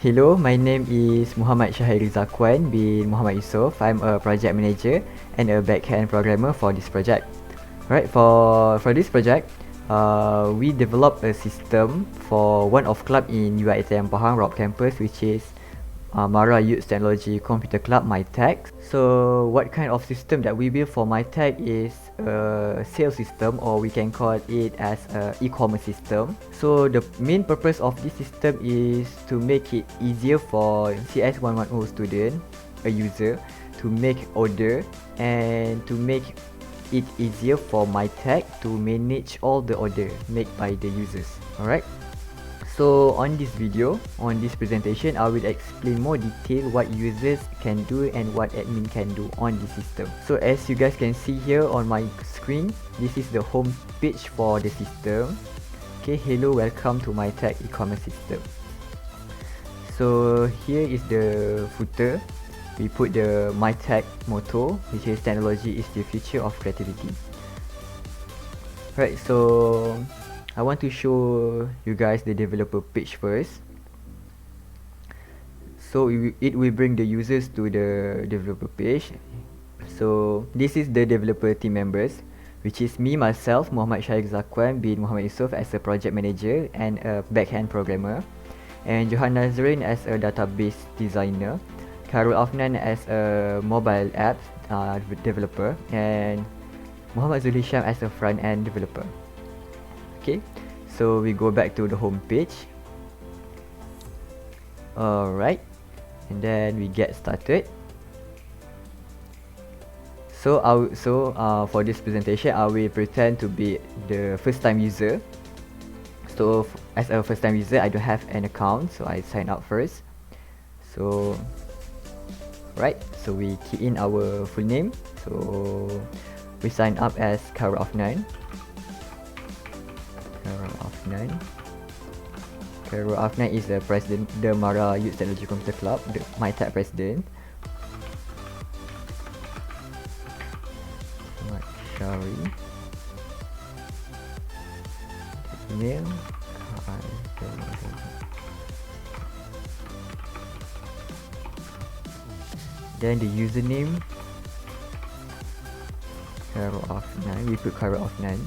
Hello, my name is Muhammad Syahiri Zakwan bin Muhammad Yusof. I'm a project manager and a backend programmer for this project. Right, for this project, we developed a system for one of club in UiTM Pahang Raub Campus, which is Mara Youth Technology Computer Club, MYTECC. So what kind of system that we build for MYTECC is a sales system, or we can call it as an e-commerce system. So the main purpose of this system is to make it easier for CS110 student, a user, to make order and to make it easier for MYTECC to manage all the order made by the users. Alright. So on this video, on this presentation, I will explain more detail what users can do and what admin can do on this system. So as you guys can see here on my screen, this is the home page for the system. Okay, hello, welcome to MYTECC e-commerce system. So here is the footer. We put the MYTECC motto, which is technology is the future of creativity. Right, so I want to show you guys the developer page first. So it will bring the users to the developer page. So this is the developer team members, which is me, myself, Muhammad Syahir Zakwan bin Muhammad Yusof as a project manager and a backhand programmer, and Johan Nazrin as a database designer, Karul Afnan as a mobile app developer, and Muhammad Zulhisham as a front-end developer. Okay, so we go back to the home page. Alright, and then we get started. So for this presentation, I will pretend to be the first-time user. So as a first-time user, I don't have an account, so I sign up first. So right, so we key in our full name. So we sign up as Karul Afnan. Karul Afnan is the president, the Mara Youth Technology Computer Club, the MYTECC president. Shari. Email. Then the username, Karul Afnan. We put Karul Afnan.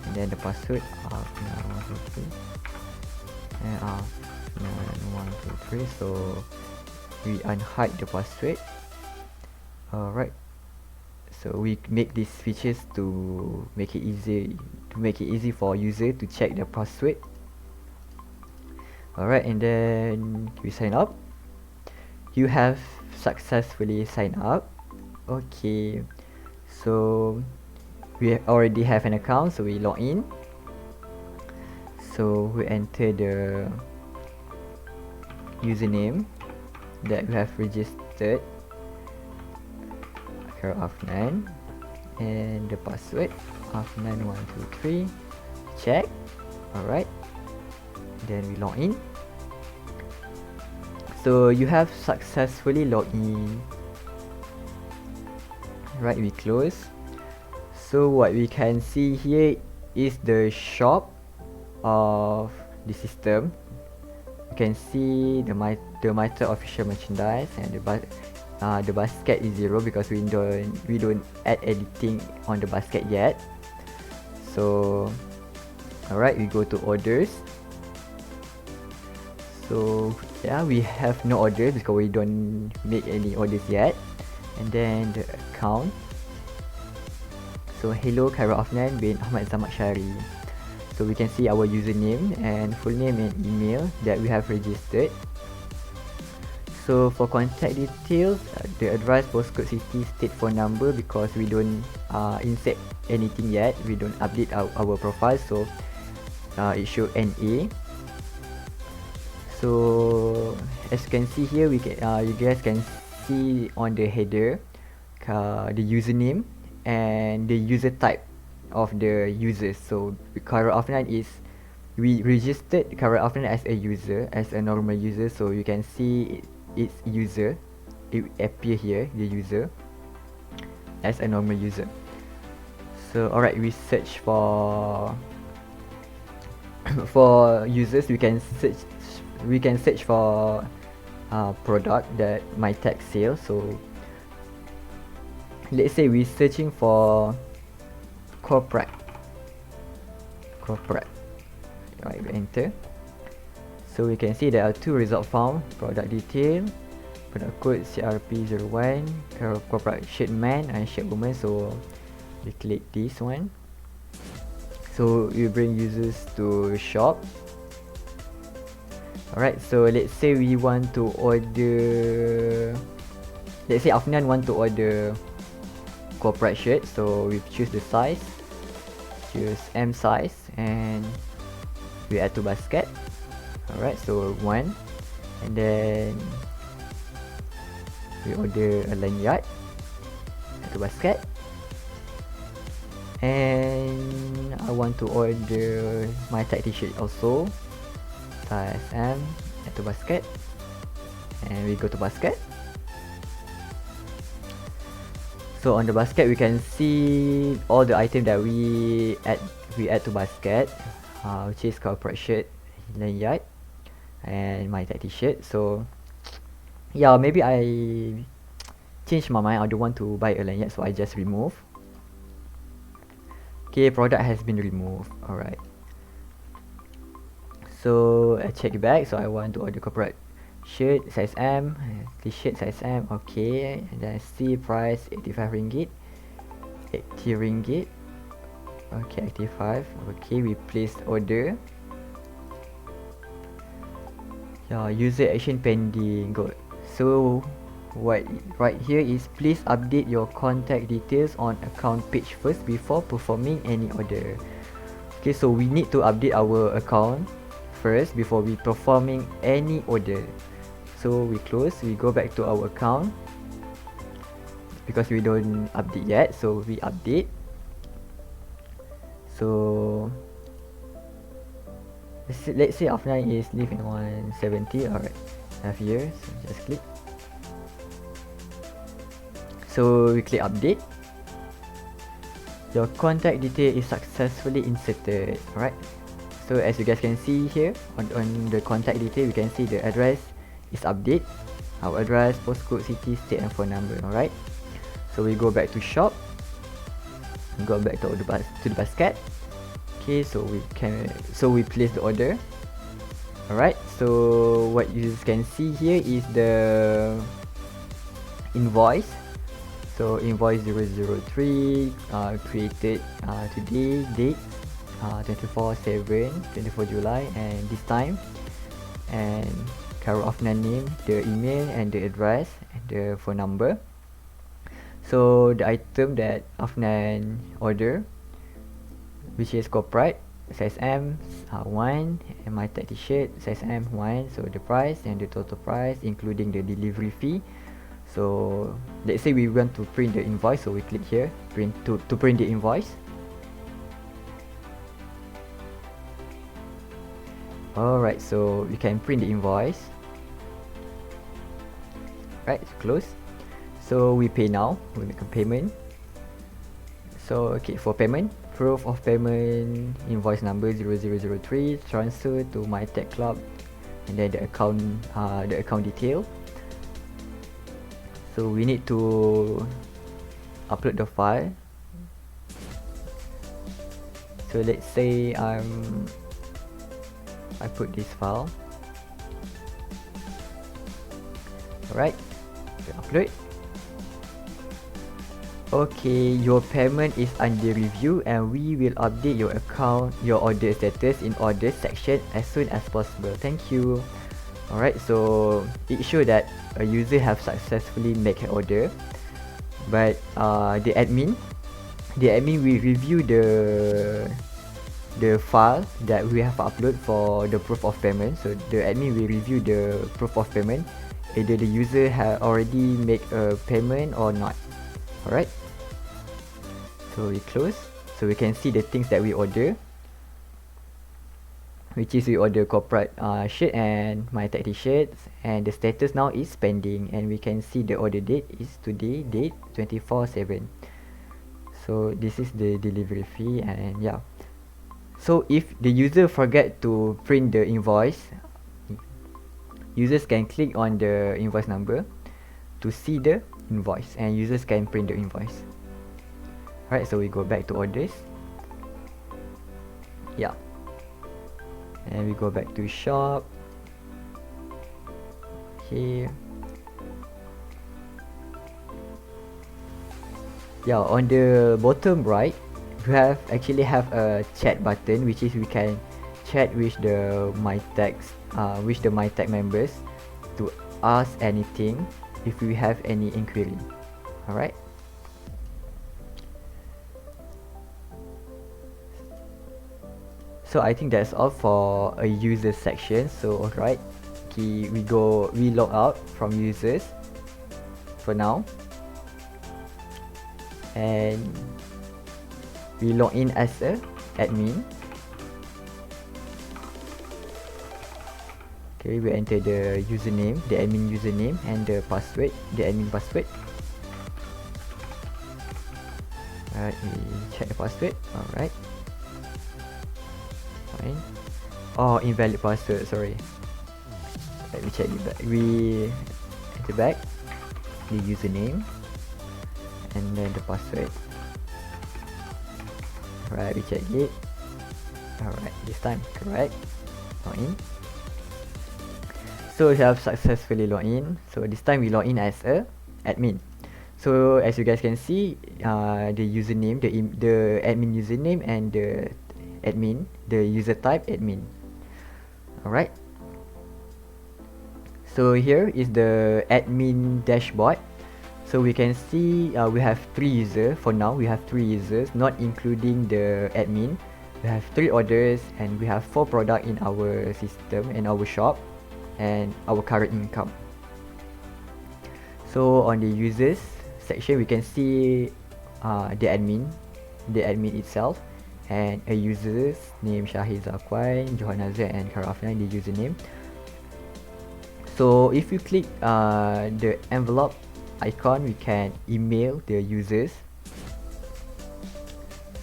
And then the password, Afnan123 and Afnan123. So we unhide the password. Alright, so we make these features to make it easy for user to check the password. Alright, and then we sign up. You have successfully signed up. Okay, so we already have an account, so we log in. So we enter the username that we have registered, Karul Afnan, and the password Afnan123. Check. Alright, then we log in. So you have successfully logged in. Right, we close. So what we can see here is the shop of the system. You can see the MYTECC official merchandise, and the basket is 0 because we don't add anything on the basket yet. So alright, we go to orders. So yeah, we have no orders because we don't make any orders yet. And then the account. So hello, Karul Afnan bin Ahmad Zaman Syari. So we can see our username and full name and email that we have registered. So for contact details, the address, postcode, city, state, phone number, because we don't insert anything yet, we don't update our profile, so it show NA. So as you can see here, we can you guys can see on the header the username and the user type of the users. So Karul Afnan is, we registered Karul Afnan as a user, as a normal user. So you can see it's user, it appear here, the user as a normal user. So alright, we search for for users. We can search for product that MYTECC sells. So let's say we're searching for corporate. Right, we enter. So we can see there are two results found: product detail, product code CRP01, corporate shirt man and shirt woman. So we click this one. So we bring users to shop. Alright, so let's say we want to order, let's say Afnan want to order corporate shirt. So we choose the size, choose M size, and we add to basket. Alright, so 1, and then we order a lanyard, add to basket, and I want to order MYTECC t-shirt also, size M, add to basket, and we go to basket. So on the basket we can see all the items that we add to basket, which is corporate shirt, lanyard, and MYTECC t-shirt. So yeah, maybe I changed my mind, I don't want to buy a lanyard, so I just remove. Okay, product has been removed. Alright, so I check back. So I want to order corporate shirt size M, t-shirt size M. Okay, and then see price 85 ringgit, 80 ringgit. Okay, 85. Okay, we place order. Yeah, user action pending. Good. So what right here is, please update your contact details on account page first before performing any order. Okay, so we need to update our account first before we performing any order. So we close, we go back to our account because we don't update yet, so we update. So let's say Afnan is live in 170. Alright, have here, so just click. So we click update. Your contact detail is successfully inserted. Alright, so as you guys can see here on the contact detail, we can see the address is update, our address, postcode, city, state, and phone number. Alright, so we go back to shop, go back to the basket. Okay, so we place the order. Alright, so what you can see here is the invoice. So invoice 003, created today, date 24/7, 24 July, and this time, and Khairul Afnan name, the email, and the address, and the phone number. So the item that Afnan order, which is corporate size M 1, and MYTECC t-shirt size M 1. So the price and the total price including the delivery fee. So let's say we want to print the invoice, so we click here, print to print the invoice. Alright, so we can print the invoice. Right, close. So we pay now, we make a payment. So okay, for payment, proof of payment, invoice number 0003, transfer to MYTECC Club, and then the account detail. So we need to upload the file. So let's say I put this file. Alright, upload. Okay, your payment is under review and we will update your account, your order status in order section as soon as possible. Thank you. Alright, so it shows that a user have successfully made an order, but the admin will review the file that we have uploaded for the proof of payment. So the admin will review the proof of payment, either the user have already made a payment or not. Alright, so we close. So we can see the things that we order, which is we order corporate shirt and MYTECC t-shirts, and the status now is pending, and we can see the order date is today, date 24/7. So this is the delivery fee, and yeah. So if the user forget to print the invoice, users can click on the invoice number to see the invoice, and users can print the invoice. Alright, so we go back to orders. Yeah, and we go back to shop here. Yeah, on the bottom right we actually have a chat button, which is we can chat with the MYTECC members to ask anything if we have any inquiry. Alright, so I think that's all for a user section. So alright, we log out from users for now, and we log in as a admin. Okay, we enter the username, the admin username, and the password, the admin password. Alright, we check the password. Alright, fine. Oh, invalid password, sorry. Let me check it back. We enter back the username and then the password. Alright, we check it. Alright, this time correct. Log in. So we have successfully logged in. So this time we log in as a admin. So as you guys can see, the username, the admin username, and the admin, the user type admin. Alright. So here is the admin dashboard. So we can see we have 3 users. For now we have 3 users, not including the admin. We have 3 orders, and we have 4 products in our system, in our shop, and our current income. So on the users section we can see the admin itself, and a users name Shahid Zakwan, Johan Nazir, and Karafna, the username. So if you click the envelope icon, we can email the users.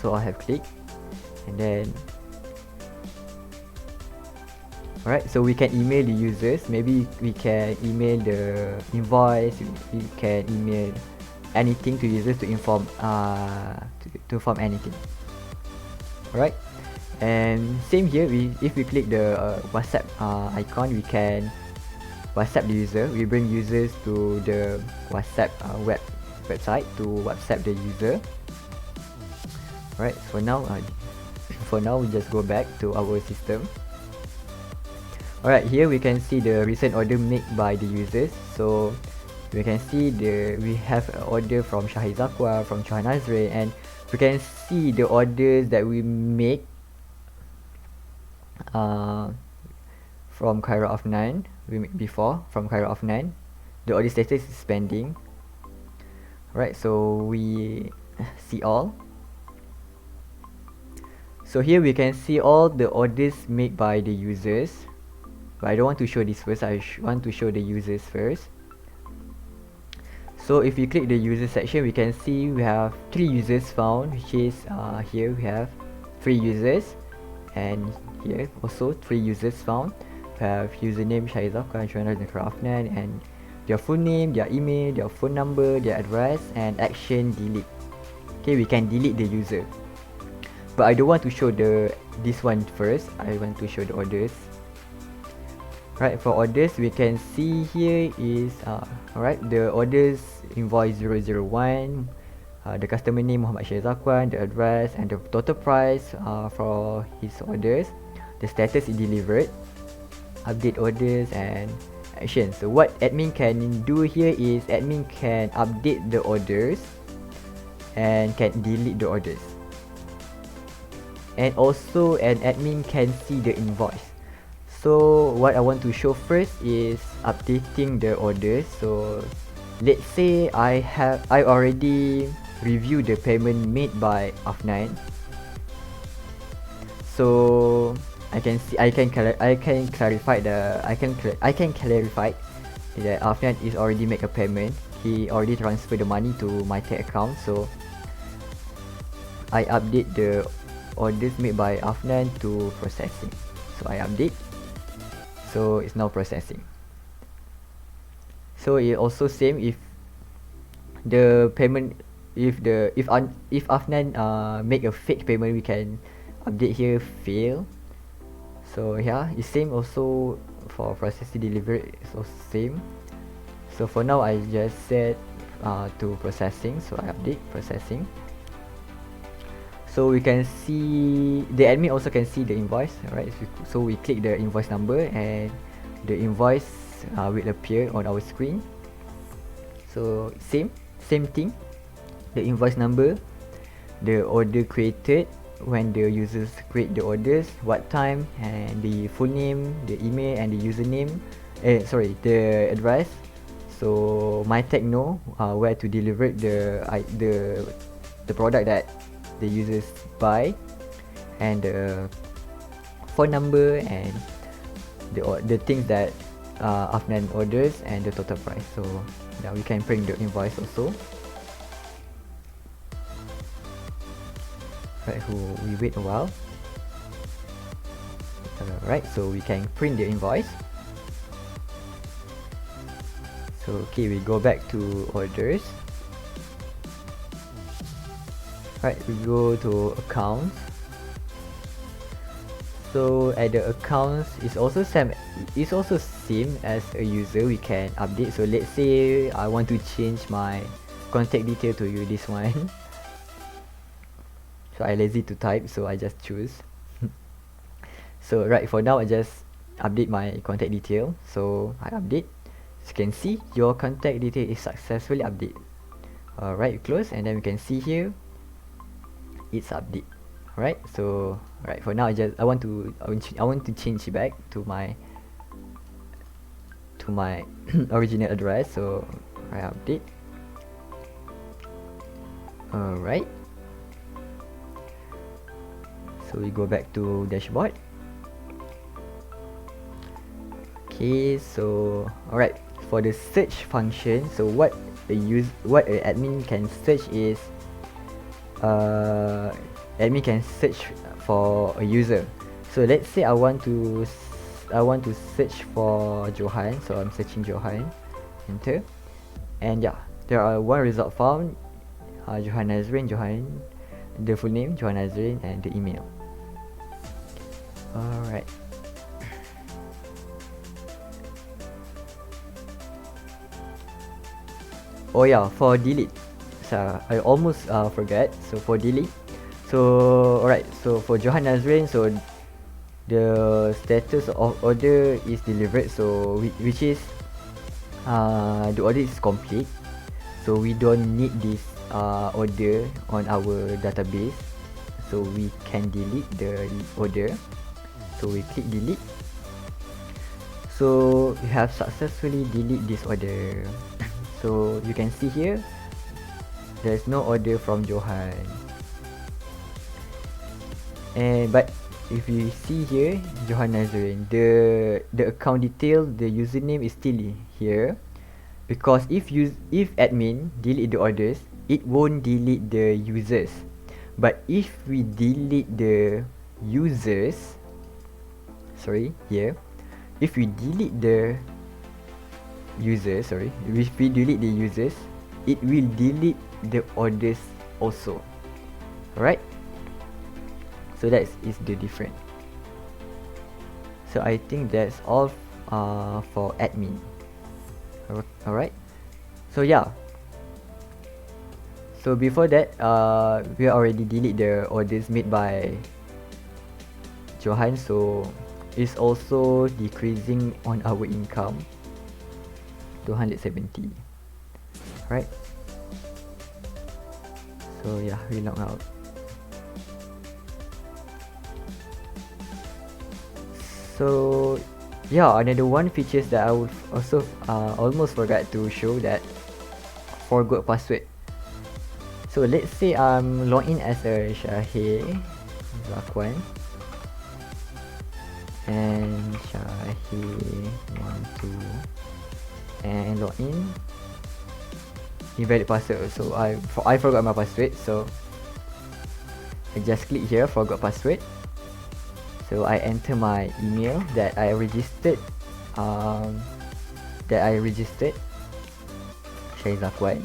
So I have clicked, and then alright, so we can email the users. Maybe we can email the invoice, we can email anything to users to inform anything. Alright, and same here, if we click the WhatsApp icon, we can WhatsApp the user. We bring users to the WhatsApp website to WhatsApp the user. Alright, for now we just go back to our system. Alright, here we can see the recent order made by the users. So we can see we have an order from Shahid Zakwa, from Johan Nazri, and we can see the orders that we make from Cairo of 9. We made before from Cairo of 9. The order status is pending. Alright, so we see all. So here we can see all the orders made by the users. But I don't want to show this first, I want to show the users first. So if you click the user section, we can see we have 3 users found, which is here we have 3 users, and here also 3 users found. We have username Shahid Zakwan, Afnan, and their full name, their email, their phone number, their address, and action delete. Okay, we can delete the user. But I don't want to show this one first, I want to show the orders. Right, for orders we can see here is alright, the orders invoice 001, the customer name Muhammad Syed Zakwan, the address, and the total price for his orders, the status is delivered, update orders, and action. So what admin can do here is admin can update the orders and can delete the orders, and also an admin can see the invoice. So what I want to show first is updating the orders. So let's say I already reviewed the payment made by Afnan. So I can clarify that Afnan is already make a payment. He already transferred the money to MYTECC account. So I update the orders made by Afnan to processing. So I update. So it's now processing. So it also same if the payment, if Afnan make a fake payment, we can update here fail. So yeah, it's same also for processing delivery, it's also same. So for now I just set to processing, so I update processing. So we can see the admin also can see the invoice, right? So we click the invoice number and the invoice will appear on our screen. So same thing, the invoice number, the order created, when the users create the orders, what time, and the full name, the email, and the username, the address. So MYTECC know where to deliver the product that the users buy, and the phone number, and the things that Afnan orders, and the total price. So yeah, we can print the invoice also. Right, we wait a while. Alright, so we can print the invoice. So okay, we go back to orders. Right, we go to accounts. So at the accounts, it's also same as a user, we can update. So let's say I want to change my contact detail to you, this one. So I lazy to type, so I just choose. So right, for now I just update my contact detail. So I update. As you can see, your contact detail is successfully updated. Alright, close, and then we can see here it's update. Right, so right, for now I want to change it back to my original address. So I update. Alright, so we go back to dashboard. Okay, so alright, for the search function, so what an admin can search is admin can search for a user. So let's say I want to search for Johan, so I'm searching Johan, enter, and yeah, there are one result found, Johan Nazrin, the full name Johan Nazrin, and the email. Alright, oh yeah, for delete, so I almost forget. So for delete, so alright, so for Johan Nazrin, so the status of order is delivered, so which is the order is complete, so we don't need this order on our database, so we can delete the order. So we click delete. So we have successfully delete this order. So you can see here there's no order from Johan, and but if you see here Johan Nazrin, the account detail, the username is still here, because if admin delete the orders, it won't delete the users. But if we delete the users, if we delete the users, it will delete the orders also. Alright, so that is the difference. So I think that's all for admin. Alright, so yeah, so before that we already delete the orders made by Johan, so it's also decreasing on our income, 270. Right, so yeah, we log out. So yeah, another one features that I would also almost forgot to show, that forgot password. So let's say I'm logged in as a Syahir Zakwan, and Syahir12, and log in, invalid password. So I forgot my password, so I just click here, forgot password. So I enter my email that I registered, Zakwan.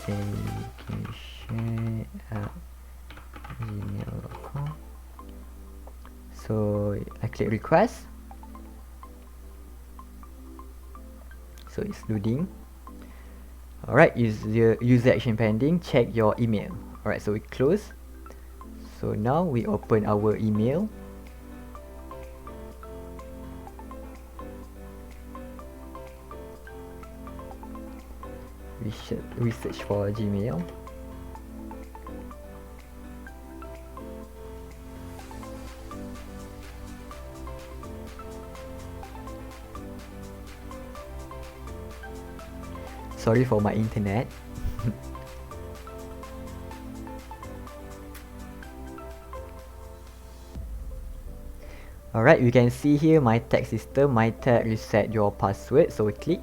education@gmail.com. So I click request. So it's loading. Alright, user action pending. Check your email. Alright, so we close. So now we open our email. We search for Gmail. Sorry for my internet. Alright, you can see here MYTECC system, MYTECC reset your password. So we click.